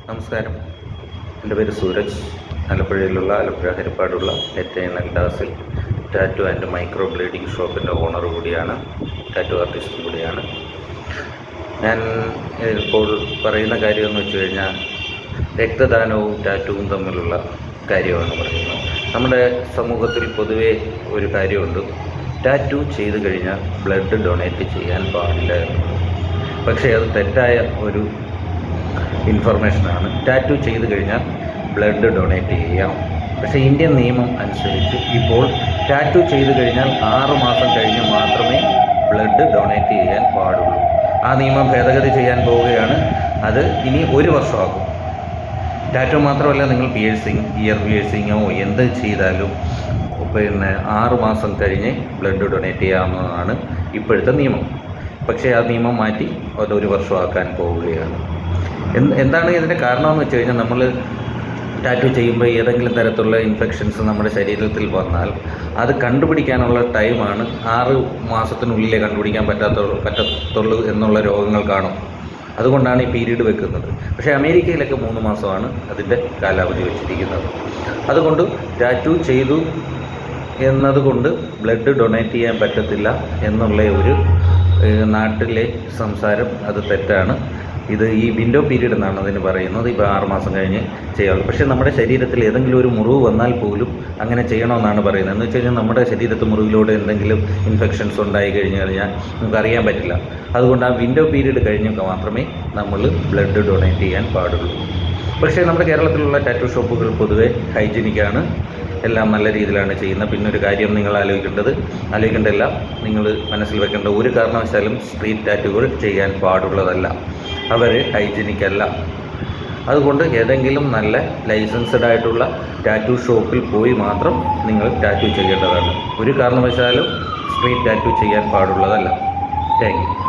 നമസ്കാരം. എൻ്റെ പേര് സൂരജ്. ആലപ്പുഴയിലുള്ള ആലപ്പുഴ ഹരിപ്പാടുള്ള നെൽഡാസിൽ ടാറ്റു ആൻഡ് മൈക്രോ ബ്ലേഡിംഗ് ഷോപ്പിൻ്റെ ഓണർ കൂടിയാണ്, ടാറ്റു ആർട്ടിസ്റ്റും കൂടിയാണ്. ഞാൻ ഇപ്പോൾ പറയുന്ന കാര്യമെന്ന് വെച്ച് കഴിഞ്ഞാൽ രക്തദാനവും ടാറ്റുവും തമ്മിലുള്ള കാര്യമാണ് പറയുന്നത്. നമ്മുടെ സമൂഹത്തിൽ പൊതുവേ ഒരു കാര്യമുണ്ട്, ടാറ്റു ചെയ്ത് കഴിഞ്ഞാൽ ബ്ലഡ് ഡൊണേറ്റ് ചെയ്യാൻ പാടില്ല എന്ന്. പക്ഷേ അത് തെറ്റായ ഒരു ഇൻഫർമേഷനാണ്. ടാറ്റു ചെയ്ത് കഴിഞ്ഞാൽ ബ്ലഡ് ഡൊണേറ്റ് ചെയ്യാം. പക്ഷേ ഇന്ത്യൻ നിയമം അനുസരിച്ച് ഇപ്പോൾ ടാറ്റു ചെയ്ത് കഴിഞ്ഞാൽ 6 മാസം കഴിഞ്ഞ് മാത്രമേ ബ്ലഡ് ഡൊണേറ്റ് ചെയ്യാൻ പാടുള്ളൂ. ആ നിയമം ഭേദഗതി ചെയ്യാൻ പോവുകയാണ്. അത് ഇനി 1 വർഷമാകും. ടാറ്റു മാത്രമല്ല, നിങ്ങൾ പിയേഴ്സിങ്, ഇയർ പിയേഴ്സിങ്ങോ എന്ത് ചെയ്താലും 6 മാസം കഴിഞ്ഞ് ബ്ലഡ് ഡൊണേറ്റ് ചെയ്യാവുന്നതാണ് ഇപ്പോഴത്തെ നിയമം. പക്ഷേ ആ നിയമം മാറ്റി അത് 1 വർഷമാക്കാൻ പോവുകയാണ്. എന്താണ് ഇതിൻ്റെ കാരണമെന്ന് വെച്ച് കഴിഞ്ഞാൽ, നമ്മൾ ടാറ്റു ചെയ്യുമ്പോൾ ഏതെങ്കിലും തരത്തിലുള്ള ഇൻഫെക്ഷൻസ് നമ്മുടെ ശരീരത്തിൽ വന്നാൽ അത് കണ്ടുപിടിക്കാനുള്ള ടൈമാണ് 6 മാസത്തിനുള്ളിലേ കണ്ടുപിടിക്കാൻ പറ്റത്തുള്ളൂ എന്നുള്ള രോഗങ്ങൾ കാണും. അതുകൊണ്ടാണ് ഈ പീരീഡ് വെക്കുന്നത്. പക്ഷേ അമേരിക്കയിലൊക്കെ 3 മാസമാണ് അതിൻ്റെ കാലാവധി വെച്ചിരിക്കുന്നത്. അതുകൊണ്ട് ടാറ്റു ചെയ്തു എന്നതുകൊണ്ട് ബ്ലഡ് ഡൊണേറ്റ് ചെയ്യാൻ പറ്റത്തില്ല എന്നുള്ള ഒരു നാട്ടിലെ സംസാരം അത് തെറ്റാണ്. ഇത് ഈ വിൻഡോ പീരീഡ് എന്നാണ് അതിന് പറയുന്നത്. ഇപ്പോൾ 6 മാസം കഴിഞ്ഞ് ചെയ്യാവുള്ളൂ. പക്ഷേ നമ്മുടെ ശരീരത്തിൽ ഏതെങ്കിലും ഒരു മുറിവ് വന്നാൽ പോലും അങ്ങനെ ചെയ്യണമെന്നാണ് പറയുന്നത്. എന്ന് വെച്ച് കഴിഞ്ഞാൽ നമ്മുടെ ശരീരത്തിൽ മുറിവിലൂടെ എന്തെങ്കിലും ഇൻഫെക്ഷൻസ് ഉണ്ടായി കഴിഞ്ഞ് കഴിഞ്ഞാൽ നമുക്കറിയാൻ പറ്റില്ല. അതുകൊണ്ട് ആ വിൻഡോ പീരീഡ് കഴിഞ്ഞൊക്കെ മാത്രമേ നമ്മൾ ബ്ലഡ് ഡൊണേറ്റ് ചെയ്യാൻ പാടുള്ളൂ. പക്ഷേ നമ്മുടെ കേരളത്തിലുള്ള ടാറ്റു ഷോപ്പുകൾ പൊതുവെ ഹൈജീനിക്കാണ്, എല്ലാം നല്ല രീതിയിലാണ് ചെയ്യുന്നത്. പിന്നെ ഒരു കാര്യം നിങ്ങൾ ആലോചിക്കേണ്ടതല്ല, നിങ്ങൾ മനസ്സിൽ വെക്കേണ്ട, ഒരു കാരണവശാലും സ്ട്രീറ്റ് ടാറ്റുകൾ ചെയ്യാൻ പാടുള്ളതല്ല. അവർ ഹൈജീനിക്കല്ല. അതുകൊണ്ട് ഏതെങ്കിലും നല്ല ലൈസൻസ്ഡ് ആയിട്ടുള്ള ടാറ്റു ഷോപ്പിൽ പോയി മാത്രം നിങ്ങൾ ടാറ്റു ചെയ്യേണ്ടതാണ്. ഒരു കാരണവശാലും സ്ട്രീറ്റ് ടാറ്റു ചെയ്യാൻ പാടുള്ളതല്ല. Thank you.